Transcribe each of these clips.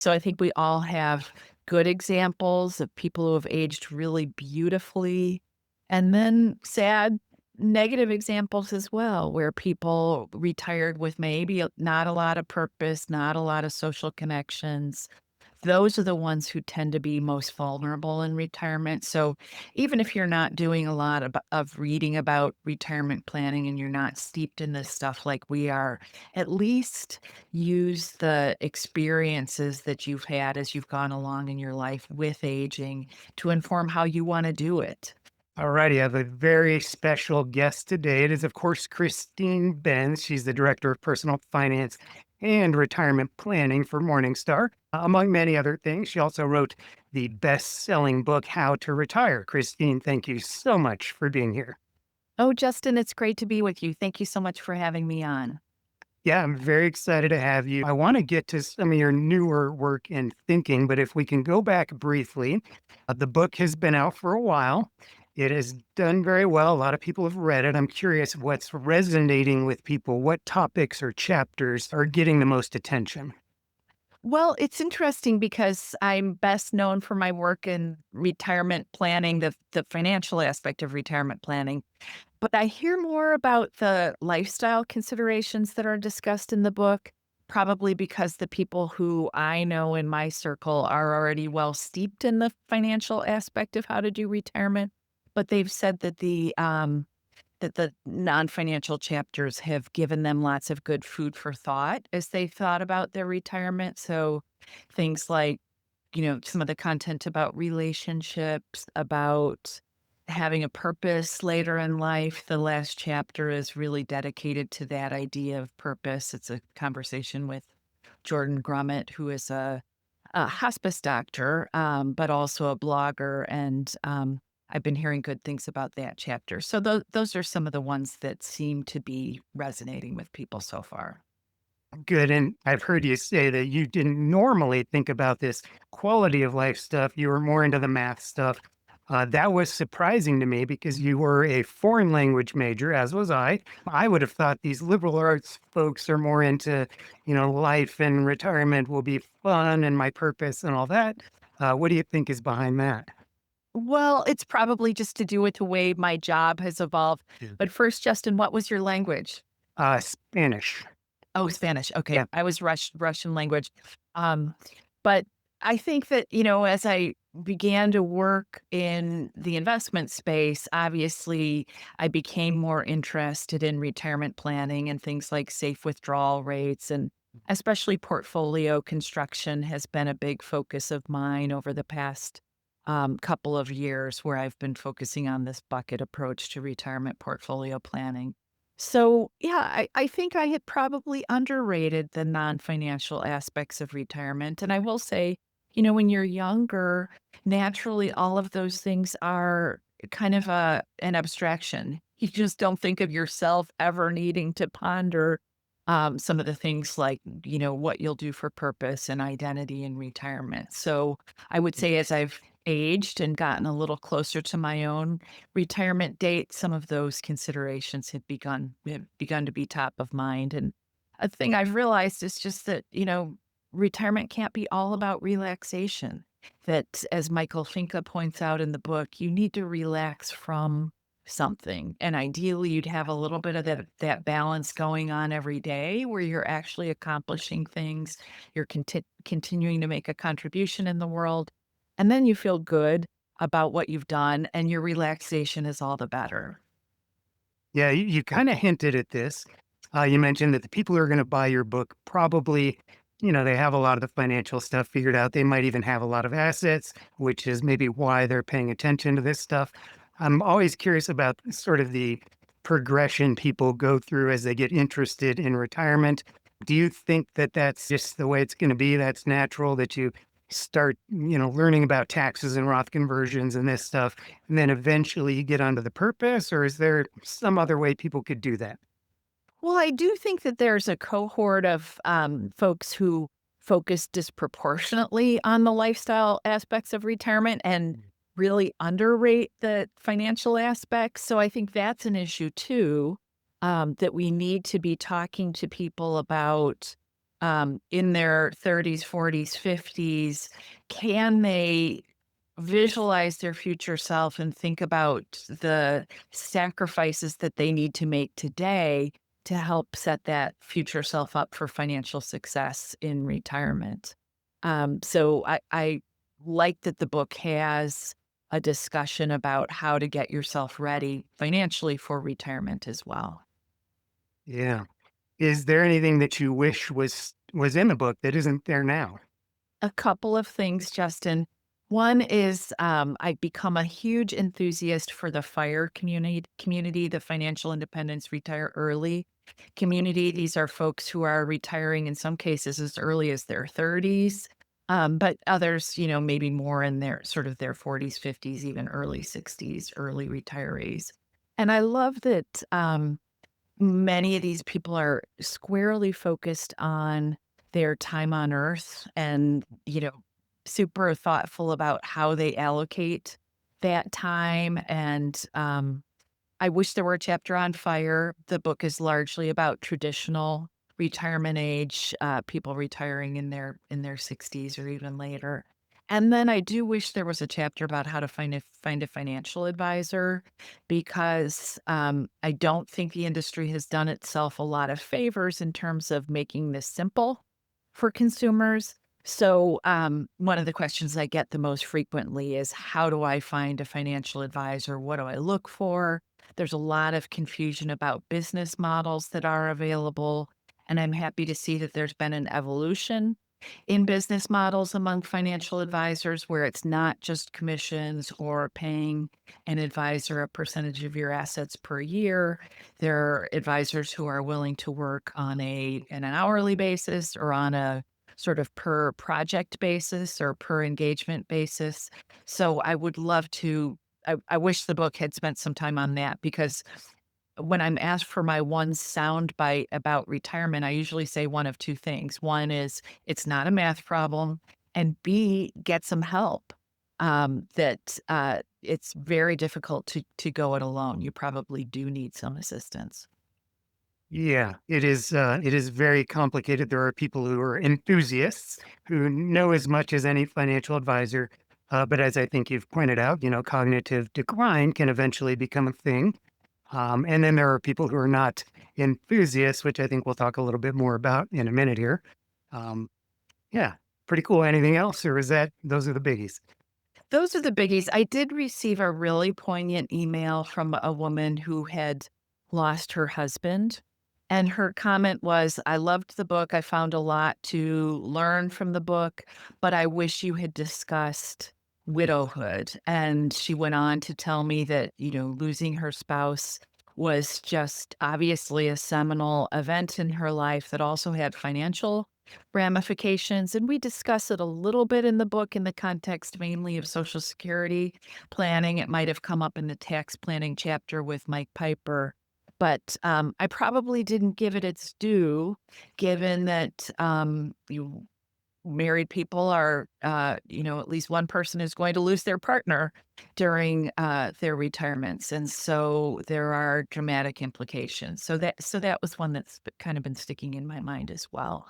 So I think we all have good examples of people who have aged really beautifully, and then sad, negative examples as well, where people retired with maybe not a lot of purpose, not a lot of social connections. Those are the ones who tend to be most vulnerable in retirement. So even if you're not doing a lot of reading about retirement planning and you're not steeped in this stuff like we are, at least use the experiences that you've had as you've gone along in your life with aging to inform how you want to do it. Alrighty, I have a very special guest today. It is, of course, Christine Benz. She's the Director of Personal Finance and Retirement Planning for Morningstar. Among many other things, she also wrote the best-selling book, How to Retire. Christine, thank you so much for being here. Oh, Justin, it's great to be with you. Thank you so much for having me on. Yeah, I'm very excited to have you. I want to get to some of your newer work and thinking, but if we can go back briefly, the book has been out for a while. It has done very well. A lot of people have read it. I'm curious what's resonating with people. What topics or chapters are getting the most attention? Well, it's interesting because I'm best known for my work in retirement planning, the financial aspect of retirement planning. But I hear more about the lifestyle considerations that are discussed in the book, probably because the people who I know in my circle are already well steeped in the financial aspect of how to do retirement. But they've said that the non-financial chapters have given them lots of good food for thought as they thought about their retirement. So things like, some of the content about relationships, about having a purpose later in life. The last chapter is really dedicated to that idea of purpose. It's a conversation with Jordan Grummett, who is a hospice doctor, but also a blogger. And I've been hearing good things about that chapter. So those are some of the ones that seem to be resonating with people so far. Good. And I've heard you say that you didn't normally think about this quality of life stuff. You were more into the math stuff. That was surprising to me because you were a foreign language major, as was I. I would have thought these liberal arts folks are more into, life and retirement will be fun and my purpose and all that. What do you think is behind that? Well, it's probably just to do with the way my job has evolved. Yeah. But first, Justin, what was your language? Spanish. Oh, Spanish. Okay. Yeah. I was Russian language. Um, but I think that, as I began to work in the investment space, obviously I became more interested in retirement planning and things like safe withdrawal rates, and especially portfolio construction has been a big focus of mine over the past couple of years, where I've been focusing on this bucket approach to retirement portfolio planning. So, yeah, I think I had probably underrated the non-financial aspects of retirement. And I will say, when you're younger, naturally, all of those things are kind of an abstraction. You just don't think of yourself ever needing to ponder some of the things like, what you'll do for purpose and identity in retirement. So I would say as I've aged and gotten a little closer to my own retirement date, some of those considerations had begun to be top of mind. And a thing I've realized is just that, retirement can't be all about relaxation. That, as Michael Finke points out in the book, you need to relax from something. And ideally, you'd have a little bit of that balance going on every day where you're actually accomplishing things, you're continuing to make a contribution in the world, and then you feel good about what you've done, and your relaxation is all the better. Yeah, you kind of hinted at this. You mentioned that the people who are going to buy your book probably, they have a lot of the financial stuff figured out. They might even have a lot of assets, which is maybe why they're paying attention to this stuff. I'm always curious about sort of the progression people go through as they get interested in retirement. Do you think that that's just the way it's going to be? That's natural that you start, learning about taxes and Roth conversions and this stuff, and then eventually you get onto the purpose, or is there some other way people could do that? Well, I do think that there's a cohort of folks who focus disproportionately on the lifestyle aspects of retirement and really underrate the financial aspects. So I think that's an issue too, that we need to be talking to people about in their 30s, 40s, 50s, can they visualize their future self and think about the sacrifices that they need to make today to help set that future self up for financial success in retirement? So I like that the book has a discussion about how to get yourself ready financially for retirement as well. Yeah. Is there anything that you wish was in the book that isn't there now? A couple of things, Justin. One is I've become a huge enthusiast for the FIRE community, the financial independence retire early community. These are folks who are retiring in some cases as early as their 30s, but others, maybe more in their sort of their 40s, 50s, even early 60s, early retirees. And I love that many of these people are squarely focused on their time on earth and, super thoughtful about how they allocate that time. And I wish there were a chapter on fire. The book is largely about traditional retirement age, people retiring in their 60s or even later. And then I do wish there was a chapter about how to find a financial advisor because I don't think the industry has done itself a lot of favors in terms of making this simple for consumers. So, one of the questions I get the most frequently is how do I find a financial advisor? What do I look for? There's a lot of confusion about business models that are available. And I'm happy to see that there's been an evolution in business models among financial advisors where it's not just commissions or paying an advisor a percentage of your assets per year. There are advisors who are willing to work on an hourly basis or on a sort of per project basis or per engagement basis. So I would love to I wish the book had spent some time on that because when I'm asked for my one sound bite about retirement, I usually say one of 2 things. One is, "It's not a math problem," and B, get some help. It's very difficult to go it alone. You probably do need some assistance. Yeah, it is very complicated. There are people who are enthusiasts who know as much as any financial advisor. But as I think you've pointed out, cognitive decline can eventually become a thing. And then there are people who are not enthusiasts, which I think we'll talk a little bit more about in a minute here. Um, yeah, pretty cool. Anything else, or is that those are the biggies? Those are the biggies. I did receive a really poignant email from a woman who had lost her husband. And her comment was, I loved the book. I found a lot to learn from the book, but I wish you had discussed widowhood. And she went on to tell me that, losing her spouse was just obviously a seminal event in her life that also had financial ramifications, and we discuss it a little bit in the book in the context mainly of Social Security planning. It might have come up in the tax planning chapter with Mike Piper, but, I probably didn't give it its due given that, you married people are, at least one person is going to lose their partner during, their retirements, and so there are dramatic implications. So that was one that's kind of been sticking in my mind as well.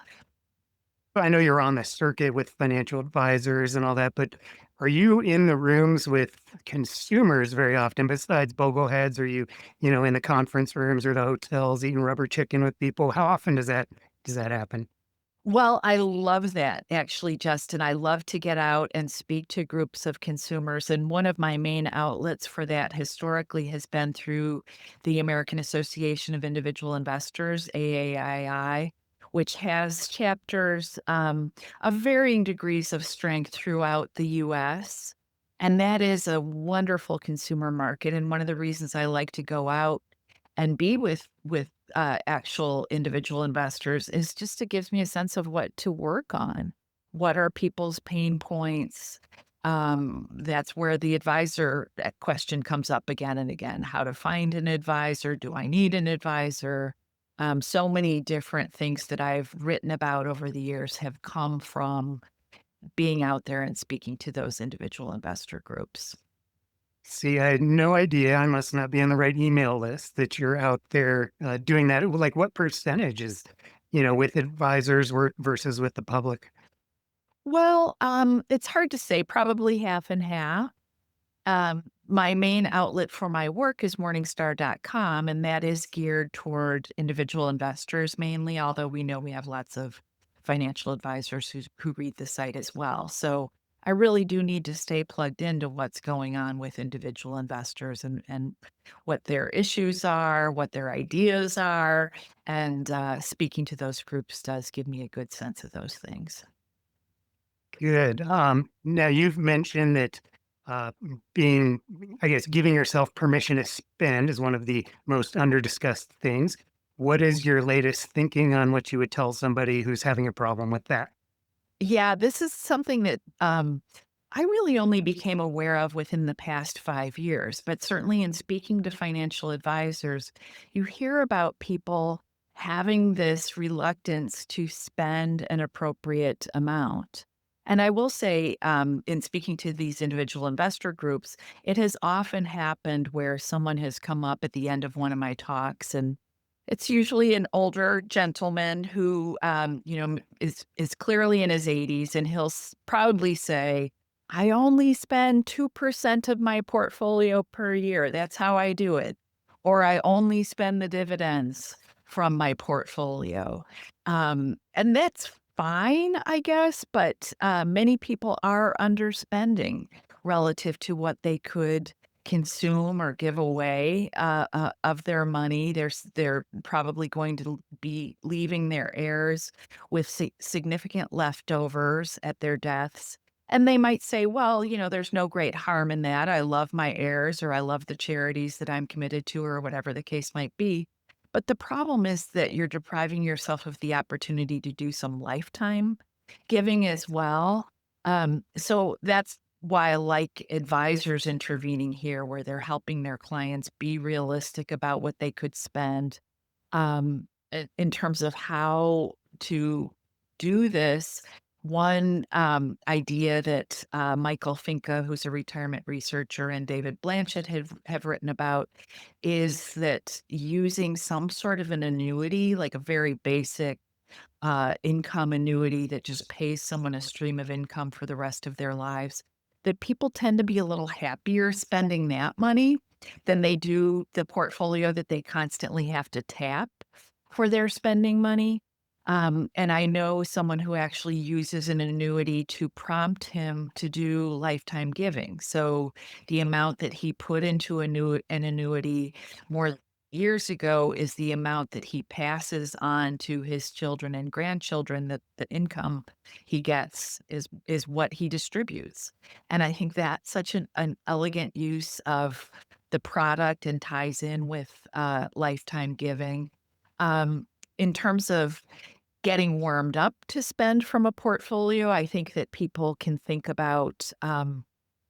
I know you're on the circuit with financial advisors and all that, but are you in the rooms with consumers very often besides Bogleheads? Are you, in the conference rooms or the hotels eating rubber chicken with people? How often does that happen? Well, I love that actually, Justin. I love to get out and speak to groups of consumers. And one of my main outlets for that historically has been through the American Association of Individual Investors, AAII, which has chapters of varying degrees of strength throughout the US. And that is a wonderful consumer market. And one of the reasons I like to go out and be with actual individual investors is just it gives me a sense of what to work on. What are people's pain points? That's where the advisor question comes up again and again. How to find an advisor? Do I need an advisor? So many different things that I've written about over the years have come from being out there and speaking to those individual investor groups. See, I had no idea. I must not be on the right email list that you're out there doing that. Like, what percentage with advisors versus with the public? Well, it's hard to say, probably half and half. My main outlet for my work is Morningstar.com, and that is geared toward individual investors mainly, although we know we have lots of financial advisors who read the site as well. So I really do need to stay plugged into what's going on with individual investors and what their issues are, what their ideas are. And speaking to those groups does give me a good sense of those things. Good. Now you've mentioned that being, I guess, giving yourself permission to spend is one of the most underdiscussed things. What is your latest thinking on what you would tell somebody who's having a problem with that? Yeah, this is something that I really only became aware of within the past 5 years, but certainly in speaking to financial advisors, you hear about people having this reluctance to spend an appropriate amount. And I will say, in speaking to these individual investor groups, it has often happened where someone has come up at the end of one of my talks and it's usually an older gentleman who, is clearly in his 80s, and he'll proudly say, "I only spend 2% of my portfolio per year. That's how I do it," or "I only spend the dividends from my portfolio." And that's fine, I guess, but many people are underspending relative to what they could consume or give away of their money. They're probably going to be leaving their heirs with significant leftovers at their deaths. And they might say, well, there's no great harm in that. I love my heirs or I love the charities that I'm committed to or whatever the case might be. But the problem is that you're depriving yourself of the opportunity to do some lifetime giving as well. So that's why I like advisors intervening here, where they're helping their clients be realistic about what they could spend in terms of how to do this. One idea that Michael Finca, who's a retirement researcher, and David Blanchett have written about is that using some sort of an annuity, like a very basic income annuity that just pays someone a stream of income for the rest of their lives, that people tend to be a little happier spending that money than they do the portfolio that they constantly have to tap for their spending money. And I know someone who actually uses an annuity to prompt him to do lifetime giving. So the amount that he put into an annuity more years ago is the amount that he passes on to his children and grandchildren, that the income he gets is what he distributes. And I think that's such an elegant use of the product and ties in with lifetime giving. In terms of getting warmed up to spend from a portfolio, I think that people can think about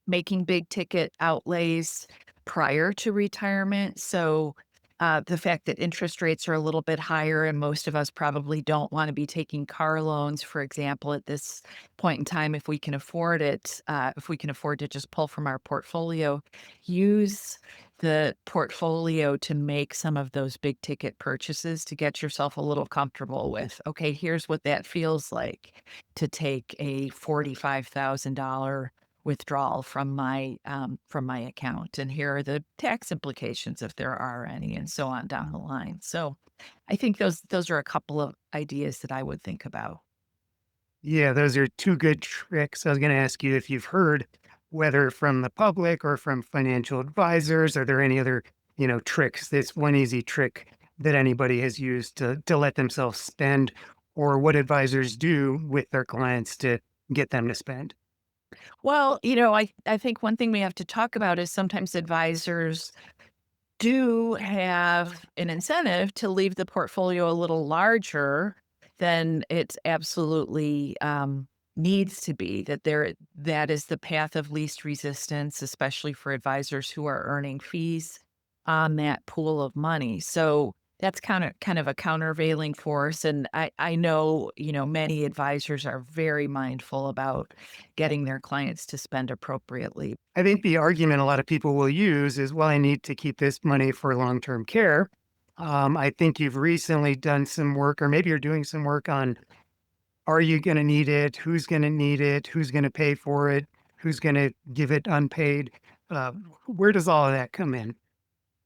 making big ticket outlays prior to retirement. So the fact that interest rates are a little bit higher, and most of us probably don't want to be taking car loans, for example, at this point in time, if we can afford it, if we can afford to just pull from our portfolio, use the portfolio to make some of those big ticket purchases to get yourself a little comfortable with, okay, here's what that feels like to take a $45,000 withdrawal from my account, and here are the tax implications if there are any, and so on down the line. So I think those are a couple of ideas that I would think about. Yeah, those are two good tricks. I was going to ask you if you've heard, whether from the public or from financial advisors, are there any other, tricks? This one easy trick that anybody has used to let themselves spend, or what advisors do with their clients to get them to spend? Well, I think one thing we have to talk about is sometimes advisors do have an incentive to leave the portfolio a little larger than it absolutely needs to be. That is the path of least resistance, especially for advisors who are earning fees on that pool of money. So that's kind of a countervailing force. And I know, many advisors are very mindful about getting their clients to spend appropriately. I think the argument a lot of people will use is, well, I need to keep this money for long term care. I think you've recently done some work, or maybe you're doing some work on, are you going to need it? Who's going to need it? Who's going to pay for it? Who's going to give it unpaid? Uh, where does all of that come in?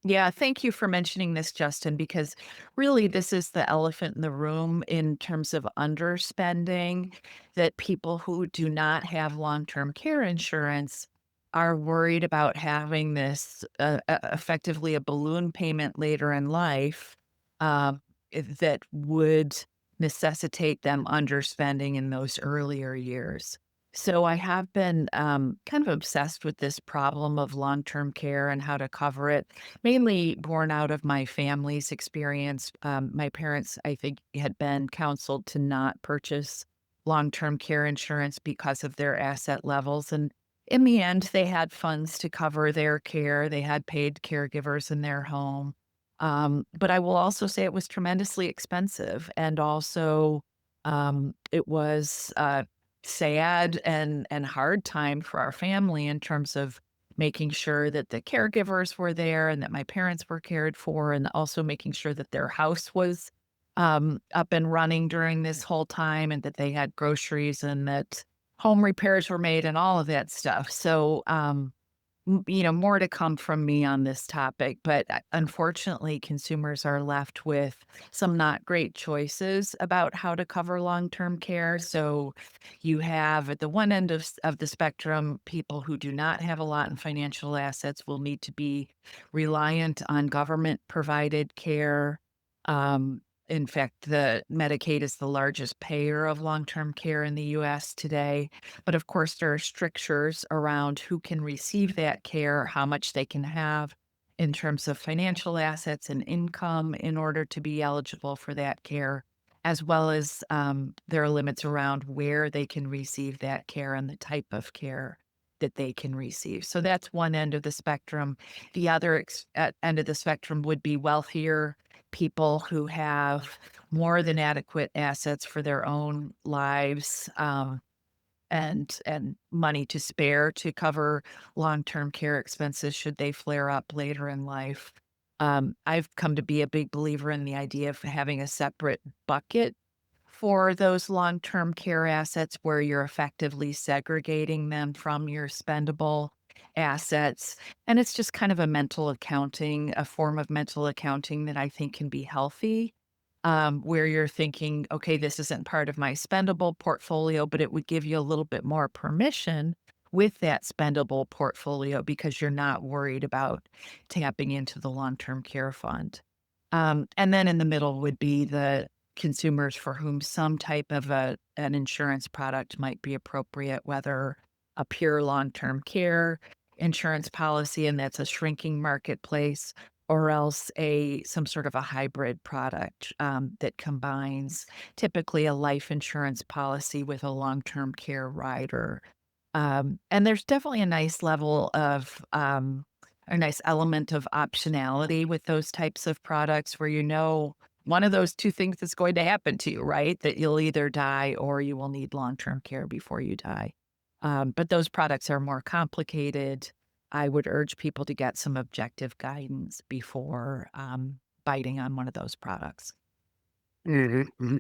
Yeah, thank you for mentioning this, Justin, because really this is the elephant in the room in terms of underspending, that people who do not have long-term care insurance are worried about having this effectively a balloon payment later in life, that would necessitate them underspending in those earlier years. So I have been kind of obsessed with this problem of long-term care and how to cover it, mainly born out of my family's experience. My parents, I think, had been counseled to not purchase long-term care insurance because of their asset levels. And in the end, they had funds to cover their care. They had paid caregivers in their home. But I will also say it was tremendously expensive. And also, it was sad and hard time for our family in terms of making sure that the caregivers were there and that my parents were cared for, and also making sure that their house was, up and running during this whole time, and that they had groceries and that home repairs were made and all of that stuff. So, more to come from me on this topic, but unfortunately, consumers are left with some not great choices about how to cover long-term care. So you have at the one end of the spectrum, people who do not have a lot in financial assets will need to be reliant on government provided care. Um, in fact, the Medicaid is the largest payer of long-term care in the US today. But of course, there are strictures around who can receive that care, how much they can have in terms of financial assets and income in order to be eligible for that care, as well as there are limits around where they can receive that care and the type of care that they can receive. So that's one end of the spectrum. The other end of the spectrum would be wealthier people who have more than adequate assets for their own lives. And money to spare to cover long-term care expenses should they flare up later in life. I've come to be a big believer in the idea of having a separate bucket for those long-term care assets where you're effectively segregating them from your spendable assets. And it's just kind of a mental accounting, a form of mental accounting that I think can be healthy, where you're thinking, okay, this isn't part of my spendable portfolio, but it would give you a little bit more permission with that spendable portfolio because you're not worried about tapping into the long term care fund. And then in the middle would be the consumers for whom some type of an insurance product might be appropriate, whether a pure long term care insurance policy, and that's a shrinking marketplace, or else some sort of a hybrid product that combines typically a life insurance policy with a long-term care rider. And there's definitely a nice level of a nice element of optionality with those types of products where one of those two things is going to happen to you, right? That you'll either die or you will need long-term care before you die. But those products are more complicated. I would urge people to get some objective guidance before biting on one of those products. Mhm, mhm.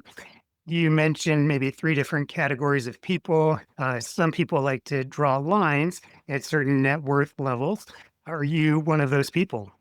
You mentioned maybe three different categories of people. Some people like to draw lines at certain net worth levels. Are you one of those people?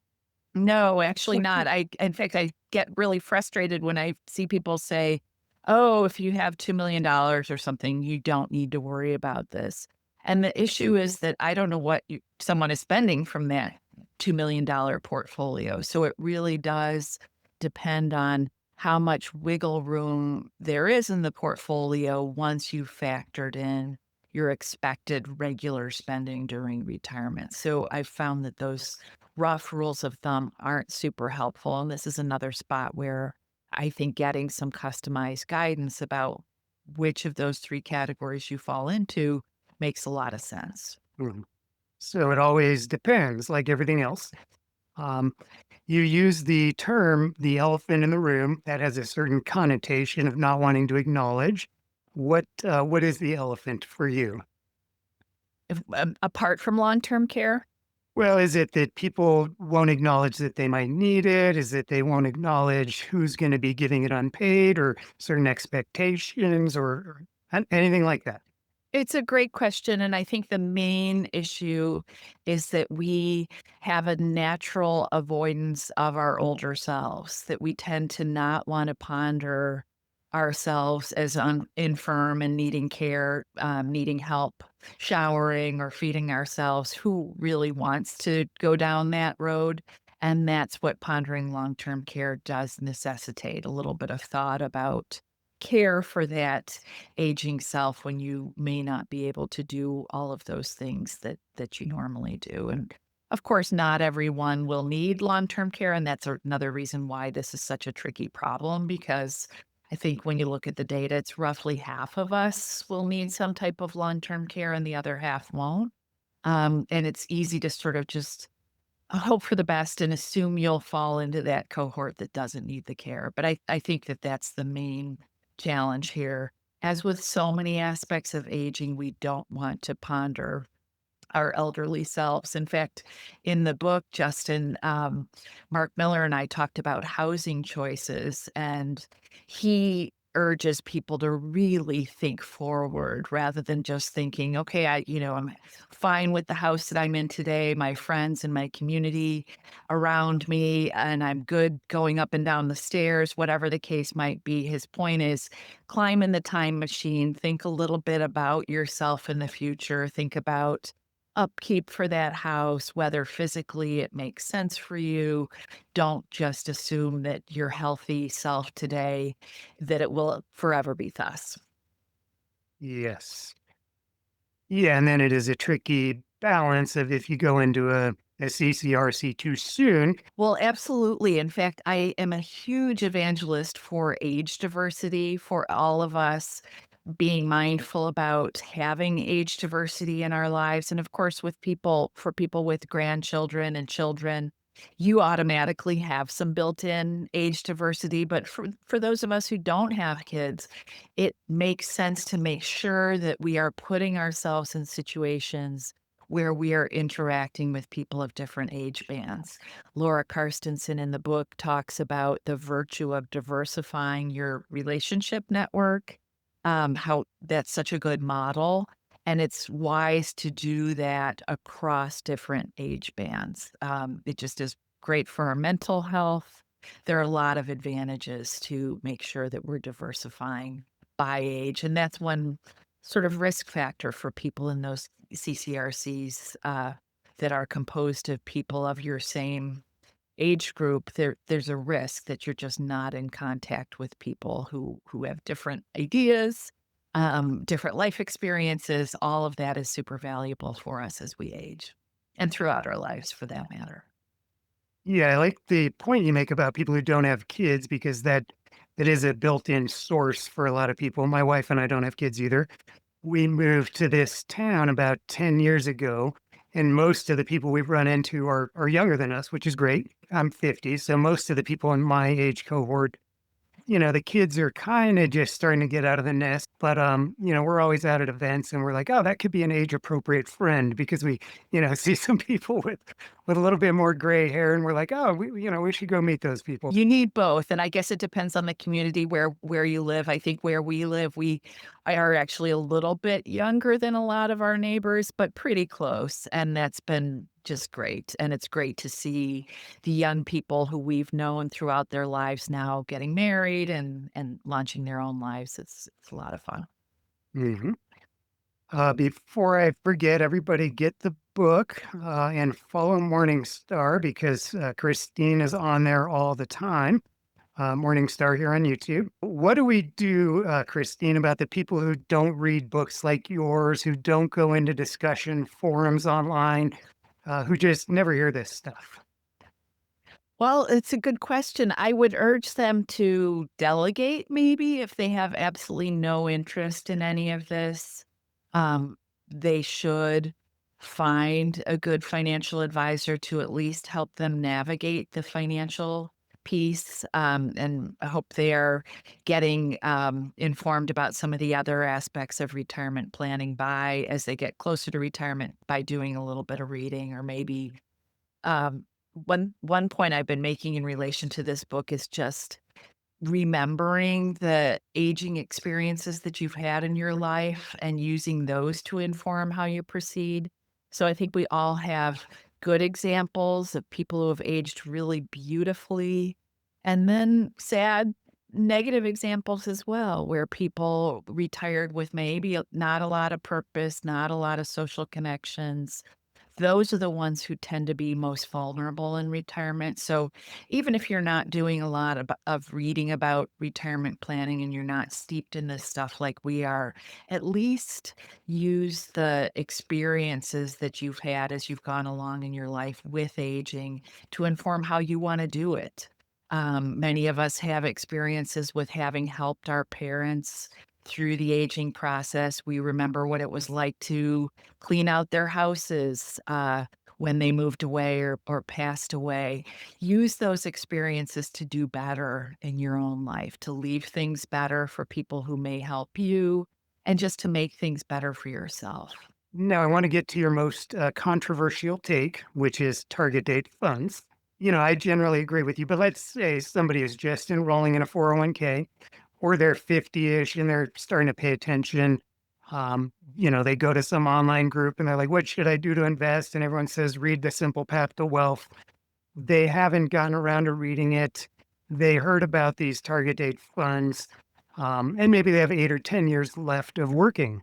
No, actually not. In fact, I get really frustrated when I see people say, "Oh, if you have $2 million or something, you don't need to worry about this." And the issue is that I don't know what someone is spending from that $2 million portfolio. So it really does depend on how much wiggle room there is in the portfolio once you've factored in your expected regular spending during retirement. So I've found that those rough rules of thumb aren't super helpful. And this is another spot where I think getting some customized guidance about which of those three categories you fall into makes a lot of sense. Mhm. So it always depends, like everything else. Um, you use the term the elephant in the room that has a certain connotation of not wanting to acknowledge. What is the elephant for you? Apart from long term care, Well, is it that people won't acknowledge that they might need it? Is it they won't acknowledge who's going to be giving it unpaid or certain expectations or anything like that? It's a great question, and I think the main issue is that we have a natural avoidance of our older selves, that we tend to not wanna ponder ourselves as infirm and needing care, needing help showering or feeding ourselves. Who really wants to go down that road? And that's what pondering long-term care does necessitate, a little bit of thought about care for that aging self when you may not be able to do all of those things that you normally do. And of course, not everyone will need long-term care, and that's another reason why this is such a tricky problem because I think when you look at the data, it's roughly half of us will need some type of long-term care and the other half won't. And it's easy to sort of just hope for the best and assume you'll fall into that cohort that doesn't need the care. But I think that that's the main challenge here. As with so many aspects of aging, we don't want to ponder our elderly selves. In fact, in the book, Justin, Mark Miller and I talked about housing choices, and he urges people to really think forward rather than just thinking, okay, I'm fine with the house that I'm in today, my friends and my community around me, and I'm good going up and down the stairs, whatever the case might be. His point is climb in the time machine, think a little bit about yourself in the future, think about upkeep for that house, whether physically it makes sense for you. Don't just assume that your healthy self today, that it will forever be thus. Yes. Yeah, and then it is a tricky balance of if you go into a CCRC too soon. Well, absolutely. In fact, I am a huge evangelist for age diversity for all of us, being mindful about having age diversity in our lives. And of course, for people with grandchildren and children, you automatically have some built-in age diversity. But for those of us who don't have kids, it makes sense to make sure that we are putting ourselves in situations where we are interacting with people of different age bands. Laura Karstensen in the book talks about the virtue of diversifying your relationship network, how that's such a good model. And it's wise to do that across different age bands. It just is great for our mental health. There are a lot of advantages to make sure that we're diversifying by age. And that's one sort of risk factor for people in those CCRCs that are composed of people of your same age group. There's a risk that you're just not in contact with people who have different ideas, different life experiences. All of that is super valuable for us as we age and throughout our lives for that matter. Yeah, I like the point you make about people who don't have kids because that is a built-in source for a lot of people. My wife and I don't have kids either. We moved to this town about 10 years ago, and most of the people we've run into are younger than us, which is great. I'm 50, so most of the people in my age cohort, the kids are kinda just starting to get out of the nest, but, we're always out at events and we're like, "Oh, that could be an age appropriate friend," because we, see some people with a little bit more gray hair and we're like, "Oh, we should go meet those people." You need both, and I guess it depends on the community where you live. I think where we live, we are actually a little bit younger than a lot of our neighbors, but pretty close, and that's been just great, and it's great to see the young people who we've known throughout their lives now getting married and launching their own lives. It's a lot of fun. Mhm. Before I forget, everybody get the book, and follow Morningstar because, Christine is on there all the time. Morningstar here on YouTube. What do we do, Christine, about the people who don't read books like yours, who don't go into discussion forums online, who just never hear this stuff? Well, it's a good question. I would urge them to delegate maybe if they have absolutely no interest in any of this. Um, they should find a good financial advisor to at least help them navigate the financial piece, and I hope they're getting informed about some of the other aspects of retirement planning by as they get closer to retirement by doing a little bit of reading or maybe one point I've been making in relation to this book is just remembering the aging experiences that you've had in your life and using those to inform how you proceed. So I think we all have good examples of people who have aged really beautifully, and then sad, negative examples as well, where people retired with maybe not a lot of purpose, not a lot of social connections. Those are the ones who tend to be most vulnerable in retirement. So even if you're not doing a lot of reading about retirement planning and you're not steeped in this stuff like we are, at least use the experiences that you've had as you've gone along in your life with aging to inform how you want to do it. Many of us have experiences with having helped our parents through the aging process. We remember what it was like to clean out their houses when they moved away or passed away. Use those experiences to do better in your own life, to leave things better for people who may help you, and just to make things better for yourself. Now, I want to get to your most controversial take, which is target date funds. I generally agree with you, but let's say somebody is just enrolling in a 401k or they're 50-ish and they're starting to pay attention. They go to some online group and they're like, what should I do to invest? And everyone says, read The Simple Path to Wealth. They haven't gotten around to reading it. They heard about these target date funds, and maybe they have 8 or 10 years left of working.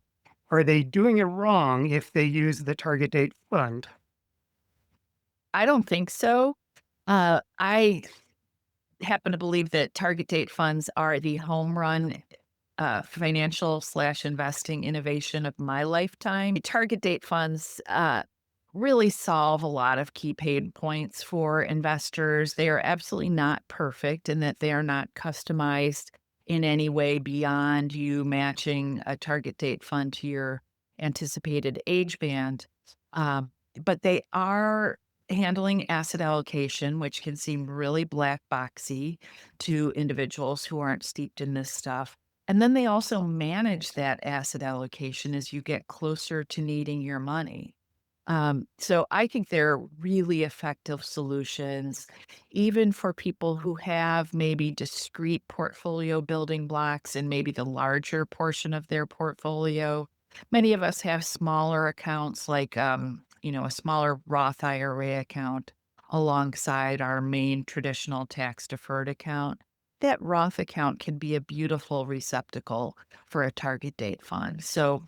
Are they doing it wrong if they use the target date fund? I don't think so. I happen to believe that target date funds are the home run financial slash investing innovation of my lifetime. Target date funds really solve a lot of key pain points for investors. They are absolutely not perfect in that they are not customized in any way beyond you matching a target date fund to your anticipated age band. But they are handling asset allocation, which can seem really black boxy to individuals who aren't steeped in this stuff. And then they also manage that asset allocation as you get closer to needing your money. So I think they're really effective solutions, even for people who have maybe discrete portfolio building blocks and maybe the larger portion of their portfolio. Many of us have smaller accounts like, a smaller Roth IRA account alongside our main traditional tax deferred account. That Roth account can be a beautiful receptacle for a target date fund. So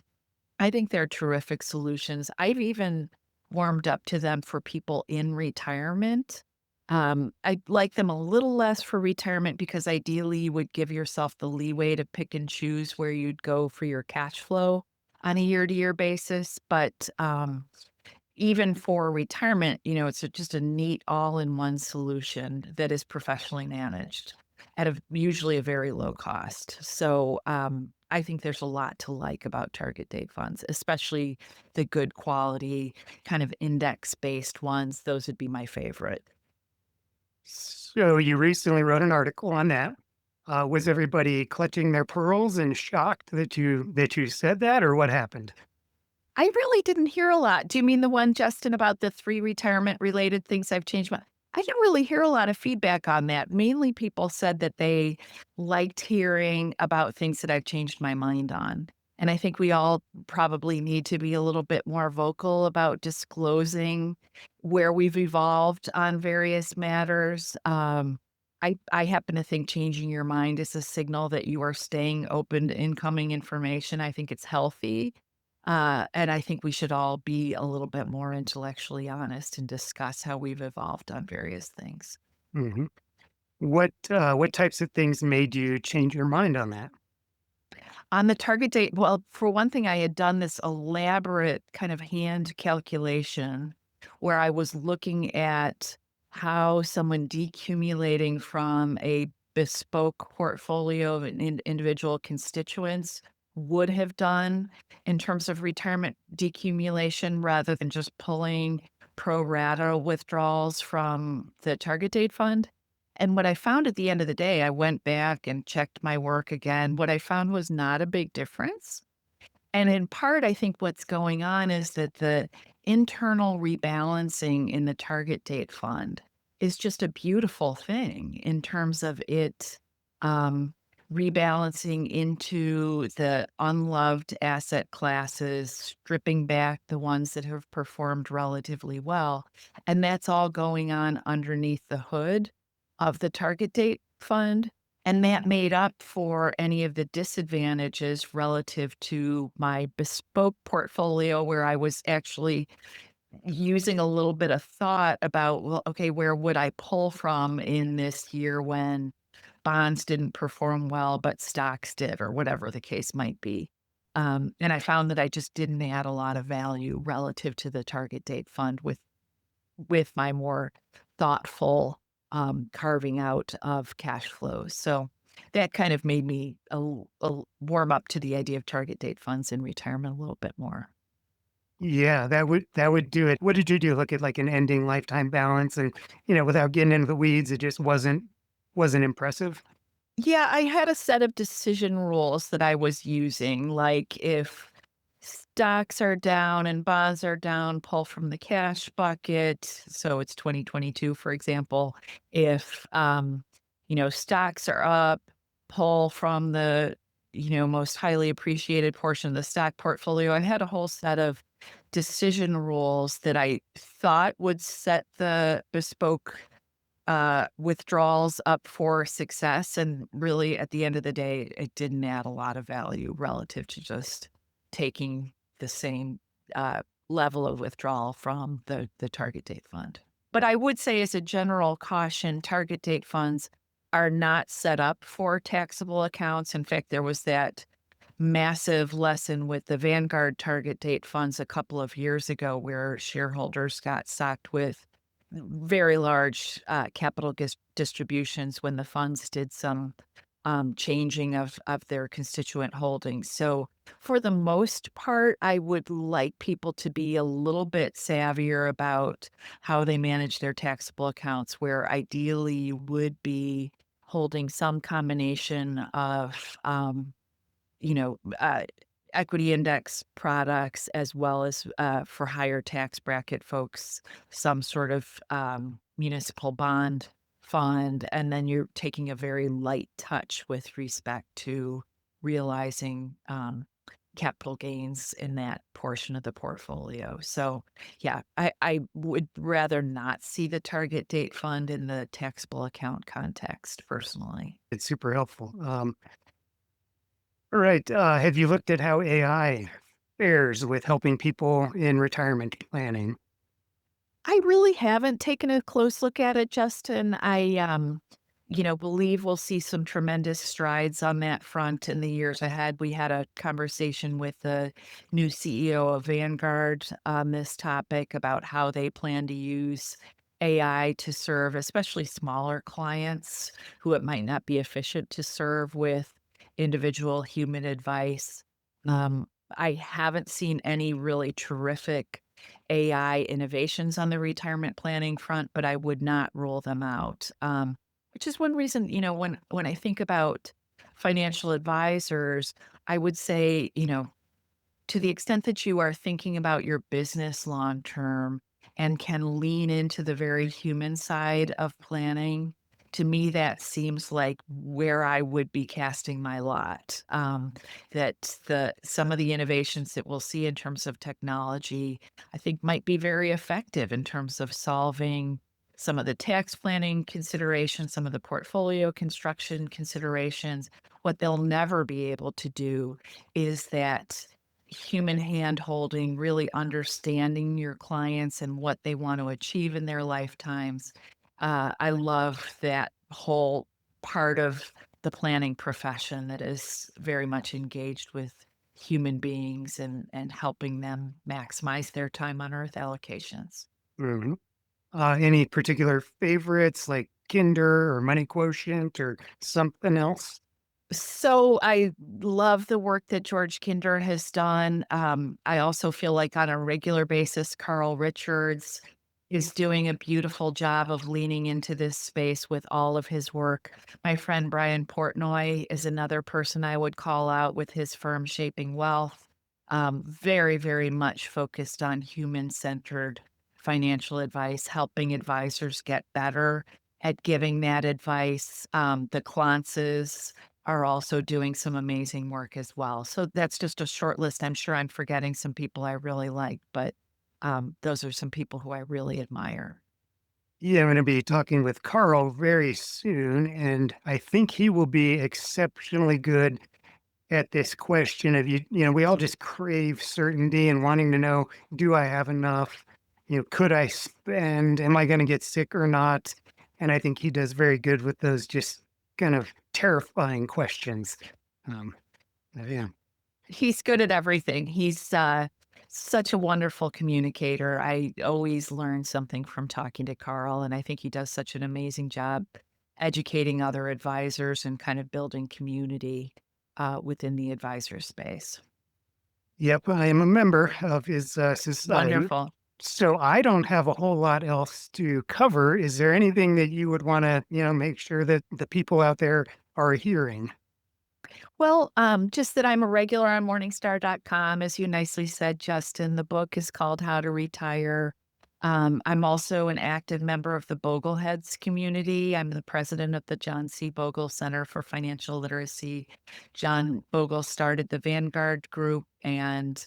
I think they're terrific solutions. I've even warmed up to them for people in retirement. I like them a little less for retirement because ideally you would give yourself the leeway to pick and choose where you'd go for your cash flow on a year to year basis. But even for retirement, it's just a neat all in one solution that is professionally managed at usually a very low cost. So I think there's a lot to like about target date funds, especially the good quality kind of index based ones. Those would be my favorite. So you recently wrote an article on that. Was everybody clutching their pearls and shocked that you said that, or what happened? I really didn't hear a lot. Do you mean the one, Justin, about the 3 retirement related things I've changed my I didn't really hear a lot of feedback on that. Mainly people said that they liked hearing about things that I've changed my mind on. And I think we all probably need to be a little bit more vocal about disclosing where we've evolved on various matters. I happen to think changing your mind is a signal that you are staying open to incoming information. I think it's healthy. And I think we should all be a little bit more intellectually honest and discuss how we've evolved on various things. Mhm. What types of things made you change your mind on that? On the target date, well, for one thing, I had done this elaborate kind of hand calculation where I was looking at how someone decumulating from a bespoke portfolio of individual constituents would have done in terms of retirement decumulation rather than just pulling pro rata withdrawals from the target date fund. And what I found at the end of the day, I went back and checked my work again. What I found was not a big difference. And in part, I think what's going on is that the internal rebalancing in the target date fund is just a beautiful thing in terms of it um, rebalancing into the unloved asset classes, stripping back the ones that have performed relatively well. And that's all going on underneath the hood of the target date fund. And that made up for any of the disadvantages relative to my bespoke portfolio, where I was actually using a little bit of thought about, well, okay, where would I pull from in this year when bonds didn't perform well, but stocks did, or whatever the case might be. And I found that I just didn't add a lot of value relative to the target date fund with my more thoughtful, carving out of cash flows. So that kind of made me warm up to the idea of target date funds in retirement a little bit more. Yeah, that would do it. What did you do? Look at like an ending lifetime balance and, without getting into the weeds, it just wasn't impressive? Yeah, I had a set of decision rules that I was using, like if stocks are down and bonds are down, pull from the cash bucket. So it's 2022, for example. If stocks are up, pull from the most highly appreciated portion of the stock portfolio. I had a whole set of decision rules that I thought would set the bespoke withdrawals up for success, and really, at the end of the day, it didn't add a lot of value relative to just taking the same, level of withdrawal from the target date fund. But I would say as a general caution, target date funds are not set up for taxable accounts. In fact, there was that massive lesson with the Vanguard target date funds a couple of years ago where shareholders got socked with very large capital distributions when the funds did some changing of their constituent holdings. So, for the most part, I would like people to be a little bit savvier about how they manage their taxable accounts, where ideally you would be holding some combination of you know, uh, equity index products as well as, for higher tax bracket folks, some sort of, municipal bond fund, and then you're taking a very light touch with respect to realizing, capital gains in that portion of the portfolio. So, yeah, I would rather not see the target date fund in the taxable account context personally. It's super helpful. All right. Have you looked at how AI fares with helping people in retirement planning? I really haven't taken a close look at it, Justin. I, believe we'll see some tremendous strides on that front in the years ahead. We had a conversation with the new CEO of Vanguard on this topic about how they plan to use AI to serve, especially smaller clients who it might not be efficient to serve with individual human advice. I haven't seen any really terrific AI innovations on the retirement planning front, but I would not rule them out. Which is one reason, when I think about financial advisors, I would say, to the extent that you are thinking about your business long term and can lean into the very human side of planning, to me, that seems like where I would be casting my lot. That some of the innovations that we'll see in terms of technology, I think might be very effective in terms of solving some of the tax planning considerations, some of the portfolio construction considerations. What they'll never be able to do is that human hand holding, really understanding your clients and what they want to achieve in their lifetimes. I love that whole part of the planning profession that is very much engaged with human beings and helping them maximize their time on earth allocations. Mhm. Any particular favorites like Kinder or Money Quotient or something else? So I love the work that George Kinder has done. I also feel like on a regular basis, Carl Richards is doing a beautiful job of leaning into this space with all of his work. My friend Brian Portnoy is another person I would call out with his firm Shaping Wealth. Very, very much focused on human-centered financial advice, helping advisors get better at giving that advice. The Clances are also doing some amazing work as well. So that's just a short list. I'm sure I'm forgetting some people I really like, but those are some people who I really admire. Yeah, I'm going to be talking with Carl very soon, and I think he will be exceptionally good at this question of we all just crave certainty and wanting to know, do I have enough? Could I spend? Am I going to get sick or not? And I think he does very good with those just kind of terrifying questions. Um, yeah. He's good at everything. He's such a wonderful communicator. I always learn something from talking to Carl, and I think he does such an amazing job educating other advisors and kind of building community within the advisor space. Yep, I am a member of his society. Wonderful. So I don't have a whole lot else to cover. Is there anything that you would want to, make sure that the people out there are hearing? Well, just that I'm a regular on Morningstar.com. As you nicely said, Justin, the book is called How to Retire. I'm also an active member of the Bogleheads community. I'm the president of the John C. Bogle Center for Financial Literacy. John Bogle started the Vanguard Group and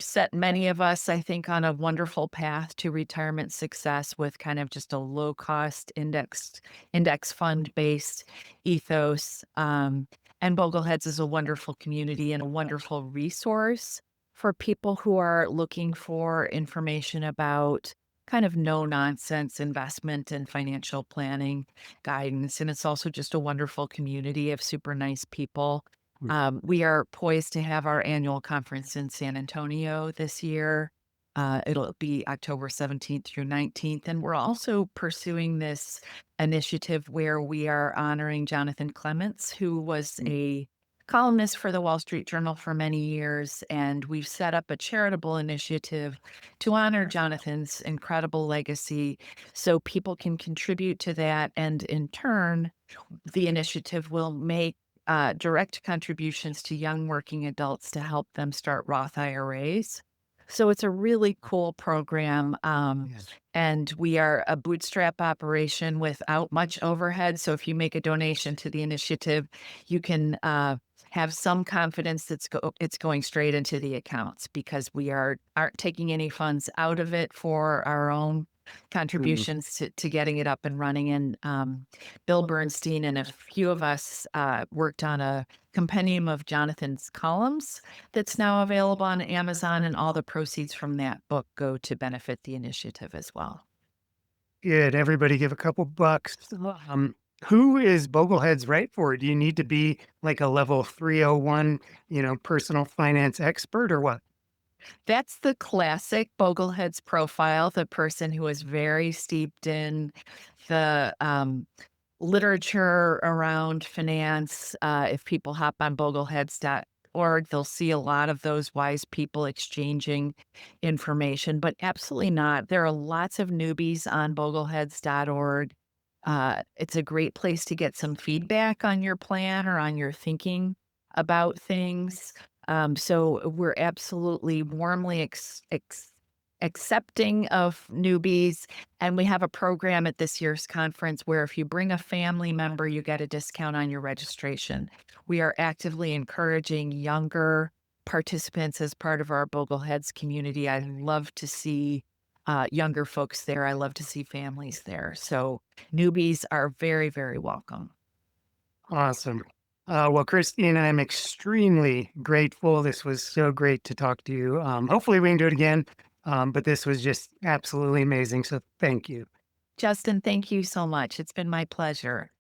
set many of us, I think, on a wonderful path to retirement success with kind of just a low cost index fund based ethos. And Bogleheads is a wonderful community and a wonderful resource for people who are looking for information about kind of no nonsense investment and financial planning guidance. And it's also just a wonderful community of super nice people. We are poised to have our annual conference in San Antonio this year. It'll be October 17th through 19th. And we're also pursuing this initiative where we are honoring Jonathan Clements, who was a columnist for the Wall Street Journal for many years. And we've set up a charitable initiative to honor Jonathan's incredible legacy so people can contribute to that. And in turn, the initiative will make direct contributions to young working adults to help them start Roth IRAs. So it's a really cool program. Yes. And we are a bootstrap operation without much overhead. So if you make a donation to the initiative, you can have some confidence it's going straight into the accounts because we aren't taking any funds out of it for our own Mhm. contributions to getting it up and running. And Bill Bernstein and a few of us worked on a compendium of Jonathan's columns that's now available on Amazon, and all the proceeds from that book go to benefit the initiative as well. Good. Everybody give a couple bucks. Who is Bogleheads right for? Do you need to be like a level 301, personal finance expert or what? That's the classic Bogleheads profile, the person who is very steeped in the literature around finance. If people hop on bogleheads.org, they'll see a lot of those wise people exchanging information, but absolutely not. There are lots of newbies on bogleheads.org. It's a great place to get some feedback on your plan or on your thinking about things. So we're absolutely warmly accepting of newbies. And we have a program at this year's conference where if you bring a family member, you get a discount on your registration. We are actively encouraging younger participants as part of our Bogleheads community. I love to see younger folks there. I love to see families there. So newbies are very, very welcome. Awesome. Well, Christine, I'm extremely grateful. This was so great to talk to you. Hopefully, we can do it again. But this was just absolutely amazing. So, thank you. Justin, thank you so much. It's been my pleasure.